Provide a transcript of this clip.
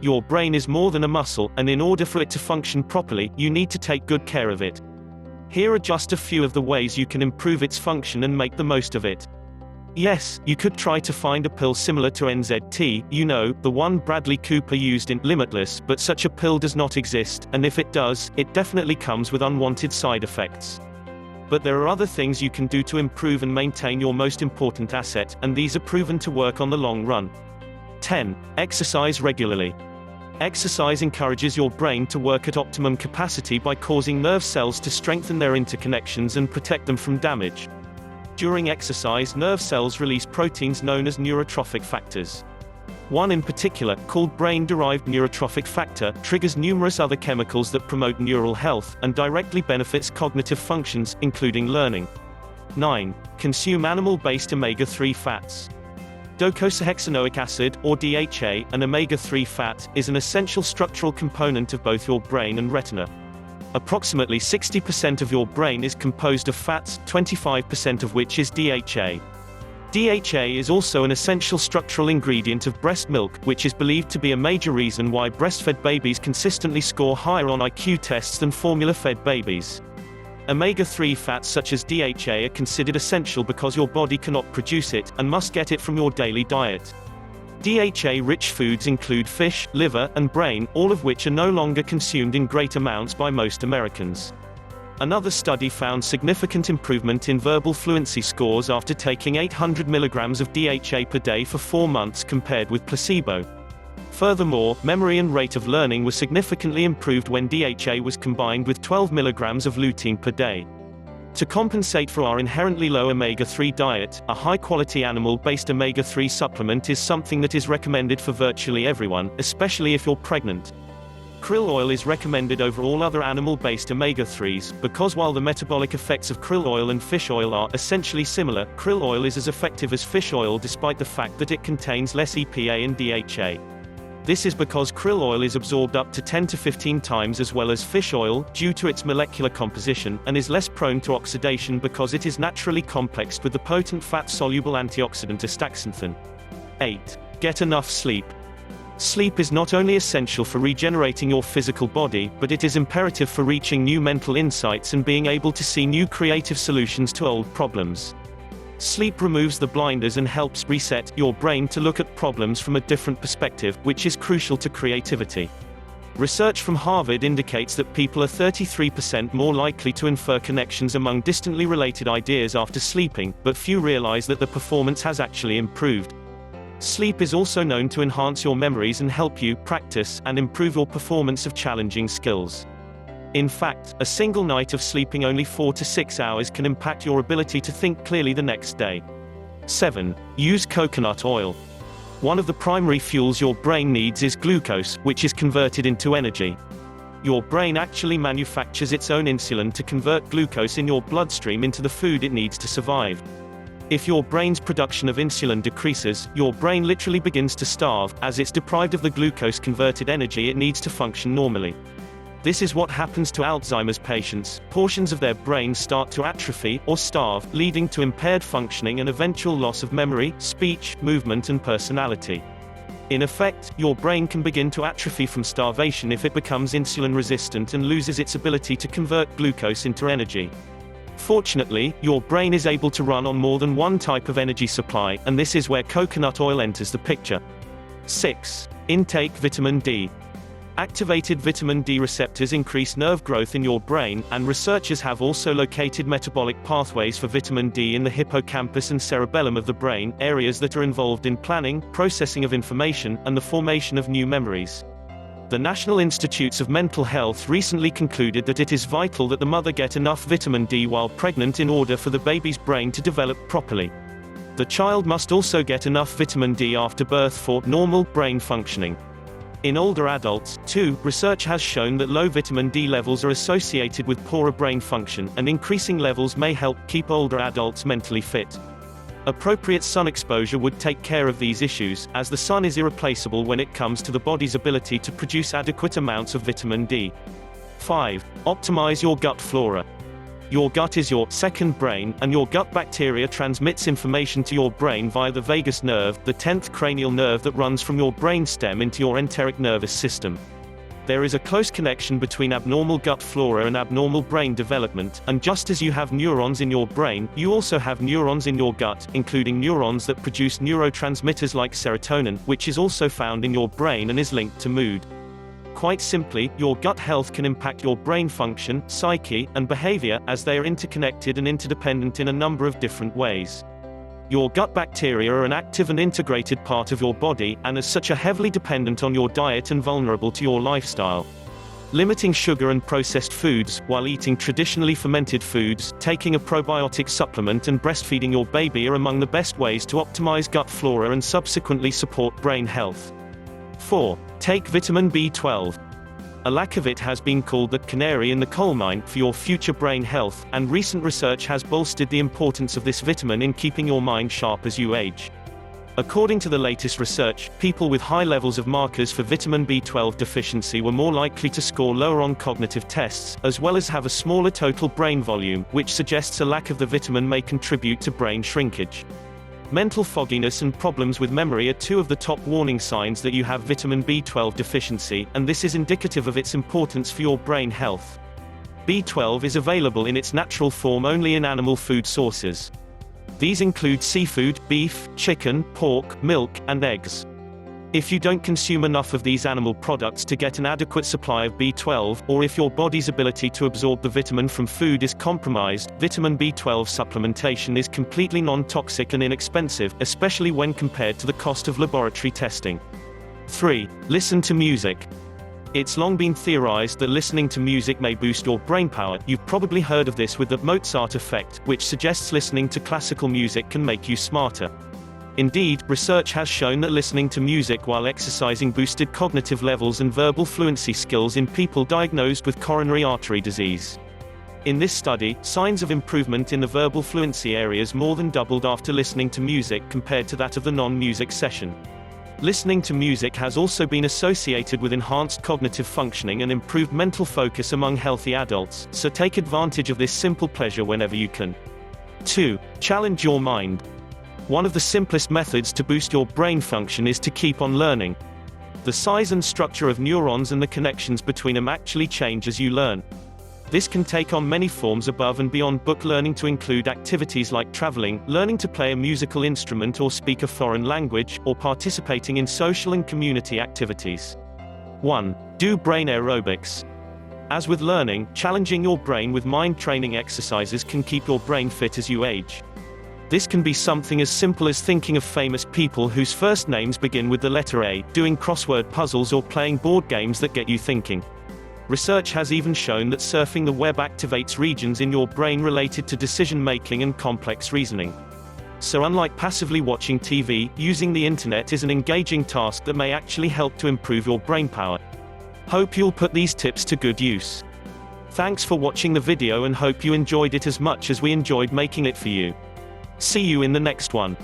your brain is more than a muscle, and in order for it to function properly, you need to take good care of it. Here are just a few of the ways you can improve its function and make the most of it. Yes, you could try to find a pill similar to NZT, you know, the one Bradley Cooper used in Limitless, but such a pill does not exist, and if it does, it definitely comes with unwanted side effects. But there are other things you can do to improve and maintain your most important asset, and these are proven to work on the long run. 10. Exercise regularly. Exercise encourages your brain to work at optimum capacity by causing nerve cells to strengthen their interconnections and protect them from damage. During exercise, nerve cells release proteins known as neurotrophic factors. One in particular, called brain-derived neurotrophic factor, triggers numerous other chemicals that promote neural health, and directly benefits cognitive functions, including learning. 9. Consume animal-based omega-3 fats. Docosahexaenoic acid, or DHA, an omega-3 fat, is an essential structural component of both your brain and retina. Approximately 60% of your brain is composed of fats, 25% of which is DHA. DHA is also an essential structural ingredient of breast milk, which is believed to be a major reason why breastfed babies consistently score higher on IQ tests than formula-fed babies. Omega-3 fats such as DHA are considered essential because your body cannot produce it, and must get it from your daily diet. DHA-rich foods include fish, liver, and brain, all of which are no longer consumed in great amounts by most Americans. Another study found significant improvement in verbal fluency scores after taking 800 milligrams of DHA per day for 4 months compared with placebo. Furthermore, memory and rate of learning were significantly improved when DHA was combined with 12 milligrams of lutein per day. To compensate for our inherently low omega-3 diet, a high-quality animal-based omega-3 supplement is something that is recommended for virtually everyone, especially if you're pregnant. Krill oil is recommended over all other animal-based omega-3s, because while the metabolic effects of krill oil and fish oil are essentially similar, krill oil is as effective as fish oil despite the fact that it contains less EPA and DHA. This is because krill oil is absorbed up to 10 to 15 times as well as fish oil, due to its molecular composition, and is less prone to oxidation because it is naturally complexed with the potent fat-soluble antioxidant astaxanthin. 8. Get enough sleep. Sleep is not only essential for regenerating your physical body, but it is imperative for reaching new mental insights and being able to see new creative solutions to old problems. Sleep removes the blinders and helps reset your brain to look at problems from a different perspective, which is crucial to creativity. Research from Harvard indicates that people are 33% more likely to infer connections among distantly related ideas after sleeping, but few realize that the performance has actually improved. Sleep is also known to enhance your memories and help you practice and improve your performance of challenging skills. In fact, a single night of sleeping only 4 to 6 hours can impact your ability to think clearly the next day. 7. Use coconut oil. One of the primary fuels your brain needs is glucose, which is converted into energy. Your brain actually manufactures its own insulin to convert glucose in your bloodstream into the food it needs to survive. If your brain's production of insulin decreases, your brain literally begins to starve, as it's deprived of the glucose-converted energy it needs to function normally. This is what happens to Alzheimer's patients. Portions of their brains start to atrophy, or starve, leading to impaired functioning and eventual loss of memory, speech, movement and personality. In effect, your brain can begin to atrophy from starvation if it becomes insulin resistant and loses its ability to convert glucose into energy. Fortunately, your brain is able to run on more than one type of energy supply, and this is where coconut oil enters the picture. 6. Intake vitamin D. Activated vitamin D receptors increase nerve growth in your brain, and researchers have also located metabolic pathways for vitamin D in the hippocampus and cerebellum of the brain, areas that are involved in planning, processing of information, and the formation of new memories. The National Institutes of Mental Health recently concluded that it is vital that the mother get enough vitamin D while pregnant in order for the baby's brain to develop properly. The child must also get enough vitamin D after birth for normal brain functioning. In older adults, too, research has shown that low vitamin D levels are associated with poorer brain function, and increasing levels may help keep older adults mentally fit. Appropriate sun exposure would take care of these issues, as the sun is irreplaceable when it comes to the body's ability to produce adequate amounts of vitamin D. 5. Optimize your gut flora. Your gut is your second brain, and your gut bacteria transmits information to your brain via the vagus nerve, the 10th cranial nerve that runs from your brainstem into your enteric nervous system. There is a close connection between abnormal gut flora and abnormal brain development, and just as you have neurons in your brain, you also have neurons in your gut, including neurons that produce neurotransmitters like serotonin, which is also found in your brain and is linked to mood. Quite simply, your gut health can impact your brain function, psyche, and behavior, as they are interconnected and interdependent in a number of different ways. Your gut bacteria are an active and integrated part of your body, and as such are heavily dependent on your diet and vulnerable to your lifestyle. Limiting sugar and processed foods, while eating traditionally fermented foods, taking a probiotic supplement and breastfeeding your baby are among the best ways to optimize gut flora and subsequently support brain health. 4. Take vitamin B12. A lack of it has been called the canary in the coal mine for your future brain health, and recent research has bolstered the importance of this vitamin in keeping your mind sharp as you age. According to the latest research, people with high levels of markers for vitamin B12 deficiency were more likely to score lower on cognitive tests, as well as have a smaller total brain volume, which suggests a lack of the vitamin may contribute to brain shrinkage. Mental fogginess and problems with memory are two of the top warning signs that you have vitamin B12 deficiency, and this is indicative of its importance for your brain health. B12 is available in its natural form only in animal food sources. These include seafood, beef, chicken, pork, milk, and eggs. If you don't consume enough of these animal products to get an adequate supply of B12, or if your body's ability to absorb the vitamin from food is compromised, vitamin B12 supplementation is completely non-toxic and inexpensive, especially when compared to the cost of laboratory testing. 3. Listen to music. It's long been theorized that listening to music may boost your brain power. You've probably heard of this with the Mozart effect, which suggests listening to classical music can make you smarter. Indeed, research has shown that listening to music while exercising boosted cognitive levels and verbal fluency skills in people diagnosed with coronary artery disease. In this study, signs of improvement in the verbal fluency areas more than doubled after listening to music compared to that of the non-music session. Listening to music has also been associated with enhanced cognitive functioning and improved mental focus among healthy adults, so take advantage of this simple pleasure whenever you can. 2. Challenge your mind. One of the simplest methods to boost your brain function is to keep on learning. The size and structure of neurons and the connections between them actually change as you learn. This can take on many forms above and beyond book learning to include activities like traveling, learning to play a musical instrument or speak a foreign language, or participating in social and community activities. 1. Do brain aerobics. As with learning, challenging your brain with mind training exercises can keep your brain fit as you age. This can be something as simple as thinking of famous people whose first names begin with the letter A, doing crossword puzzles or playing board games that get you thinking. Research has even shown that surfing the web activates regions in your brain related to decision-making and complex reasoning. So unlike passively watching TV, using the internet is an engaging task that may actually help to improve your brain power. Hope you'll put these tips to good use. Thanks for watching the video and hope you enjoyed it as much as we enjoyed making it for you. See you in the next one.